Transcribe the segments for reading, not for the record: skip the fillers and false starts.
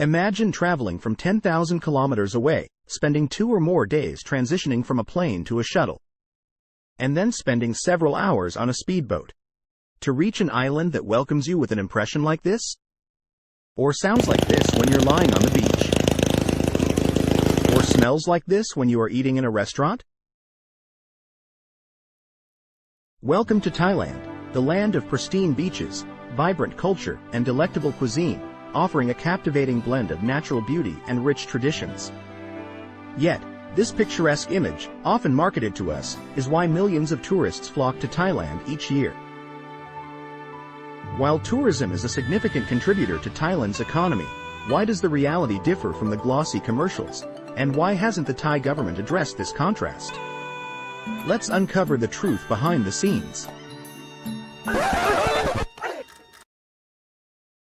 Imagine traveling from 10,000 kilometers away, spending 2 or more days transitioning from a plane to a shuttle, and then spending several hours on a speedboat to reach an island that welcomes you with an impression like this? Or sounds like this when you're lying on the beach? Or smells like this when you are eating in a restaurant? Welcome to Thailand, the land of pristine beaches, vibrant culture, and delectable cuisine, offering a captivating blend of natural beauty and rich traditions. Yet, this picturesque image, often marketed to us, is why millions of tourists flock to Thailand each year. While tourism is a significant contributor to Thailand's economy, why does the reality differ from the glossy commercials? And why hasn't the Thai government addressed this contrast? Let's uncover the truth behind the scenes.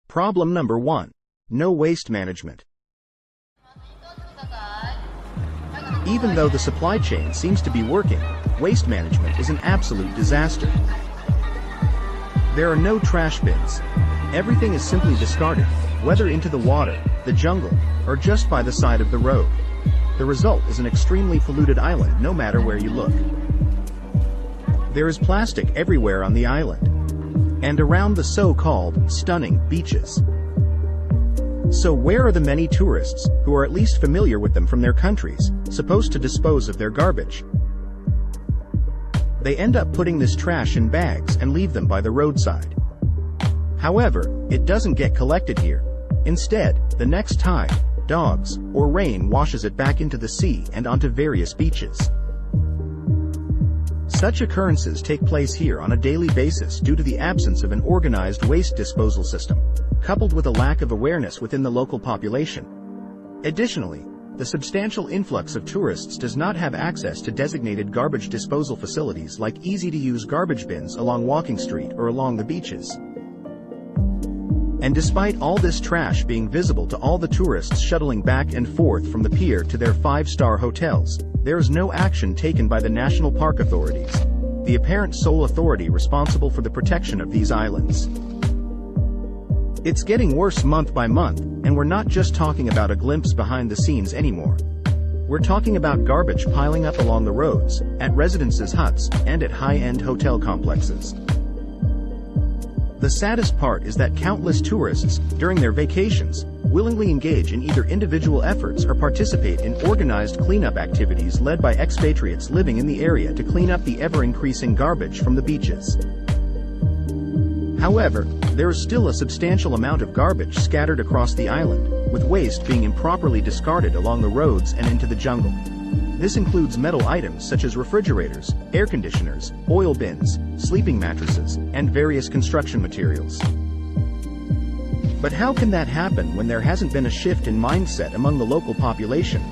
Problem number 1. No waste management. Even though the supply chain seems to be working, waste management is an absolute disaster. There are no trash bins. Everything is simply discarded, whether into the water, the jungle, or just by the side of the road. The result is an extremely polluted island no matter where you look. There is plastic everywhere on the island, and around the so-called stunning beaches. So where are the many tourists, who are at least familiar with them from their countries, supposed to dispose of their garbage? They end up putting this trash in bags and leave them by the roadside. However, it doesn't get collected here. Instead, the next tide, dogs, or rain washes it back into the sea and onto various beaches. Such occurrences take place here on a daily basis due to the absence of an organized waste disposal system, coupled with a lack of awareness within the local population. Additionally, the substantial influx of tourists does not have access to designated garbage disposal facilities like easy-to-use garbage bins along Walking Street or along the beaches. And despite all this trash being visible to all the tourists shuttling back and forth from the pier to their 5-star hotels, there is no action taken by the national park authorities, the apparent sole authority responsible for the protection of these islands. It's getting worse month by month, and we're not just talking about a glimpse behind the scenes anymore. We're talking about garbage piling up along the roads, at residences' huts, and at high-end hotel complexes. The saddest part is that countless tourists, during their vacations, willingly engage in either individual efforts or participate in organized cleanup activities led by expatriates living in the area to clean up the ever-increasing garbage from the beaches. However, there is still a substantial amount of garbage scattered across the island, with waste being improperly discarded along the roads and into the jungle. This includes metal items such as refrigerators, air conditioners, oil bins, sleeping mattresses, and various construction materials. But how can that happen when there hasn't been a shift in mindset among the local population?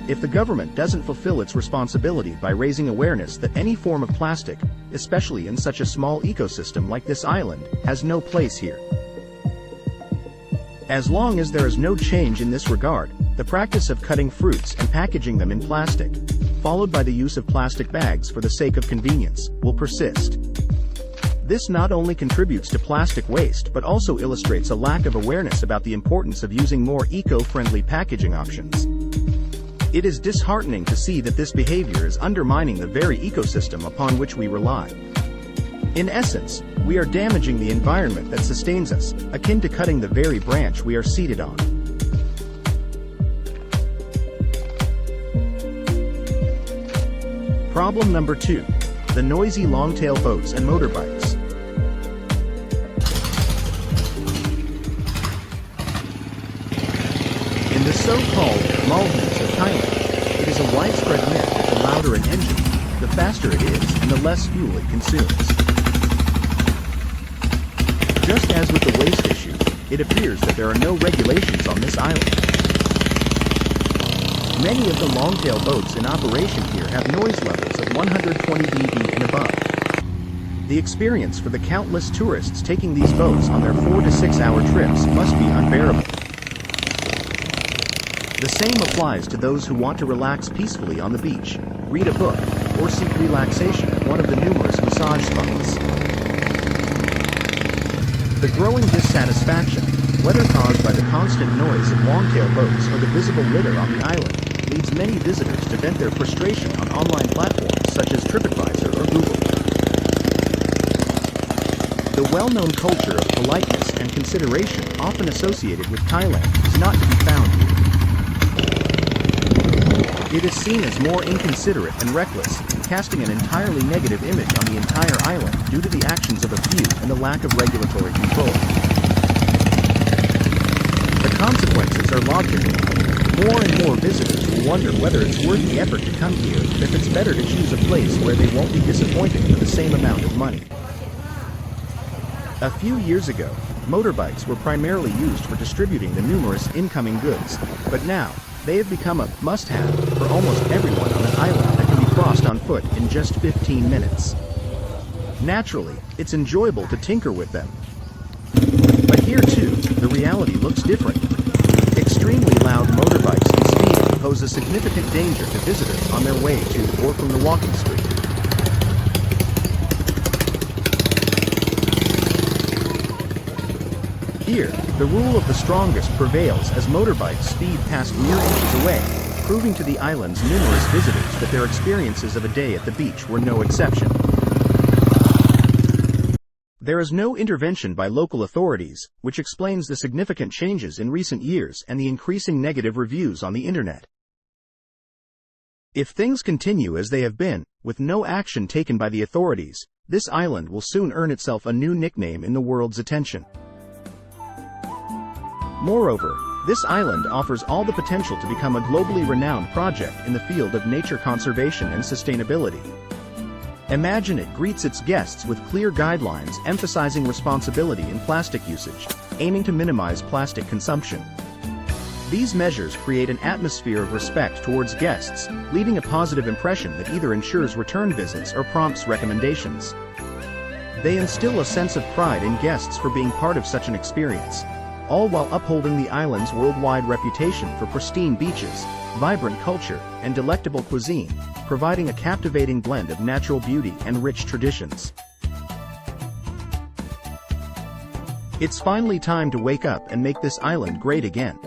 If the government doesn't fulfill its responsibility by raising awareness that any form of plastic, especially in such a small ecosystem like this island, has no place here. As long as there is no change in this regard, the practice of cutting fruits and packaging them in plastic, followed by the use of plastic bags for the sake of convenience, will persist. This not only contributes to plastic waste but also illustrates a lack of awareness about the importance of using more eco-friendly packaging options. It is disheartening to see that this behavior is undermining the very ecosystem upon which we rely. In essence, we are damaging the environment that sustains us, akin to cutting the very branch we are seated on. Problem number 2. The noisy longtail boats and motorbikes. In the so-called Maldives of Thailand, it is a widespread myth that the louder an engine, the faster it is and the less fuel it consumes. Just as with the waste issue, it appears that there are no regulations on this island. Many of the longtail boats in operation here have noise levels of 120 dB and above. The experience for the countless tourists taking these boats on their 4 to 6 hour trips must be unbearable. The same applies to those who want to relax peacefully on the beach, read a book, or seek relaxation at one of the numerous massage spas. The growing dissatisfaction, Whether caused by the constant noise of longtail boats or the visible litter on the island, leads many visitors to vent their frustration on online platforms such as TripAdvisor or Google. The well-known culture of politeness and consideration often associated with Thailand is not to be found here. It is seen as more inconsiderate and reckless, casting an entirely negative image on the entire island due to the actions of a few and the lack of regulatory control. The consequences are logical. More and more visitors will wonder whether it's worth the effort to come here, and if it's better to choose a place where they won't be disappointed for the same amount of money. A few years ago, motorbikes were primarily used for distributing the numerous incoming goods, but now, they have become a must-have for almost everyone on an island that can be crossed on foot in just 15 minutes. Naturally, it's enjoyable to tinker with them. But here too, the reality looks different. Extremely loud motorbikes and speeding pose a significant danger to visitors on their way to or from the walking street. Here, the rule of the strongest prevails as motorbikes speed past mere inches away, proving to the island's numerous visitors that their experiences of a day at the beach were no exception. There is no intervention by local authorities, which explains the significant changes in recent years and the increasing negative reviews on the internet. If things continue as they have been, with no action taken by the authorities, this island will soon earn itself a new nickname in the world's attention. Moreover, this island offers all the potential to become a globally renowned project in the field of nature conservation and sustainability. Imagine it greets its guests with clear guidelines emphasizing responsibility in plastic usage, aiming to minimize plastic consumption. These measures create an atmosphere of respect towards guests, leaving a positive impression that either ensures return visits or prompts recommendations. They instill a sense of pride in guests for being part of such an experience, all while upholding the island's worldwide reputation for pristine beaches, vibrant culture, and delectable cuisine, providing a captivating blend of natural beauty and rich traditions. It's finally time to wake up and make this island great again.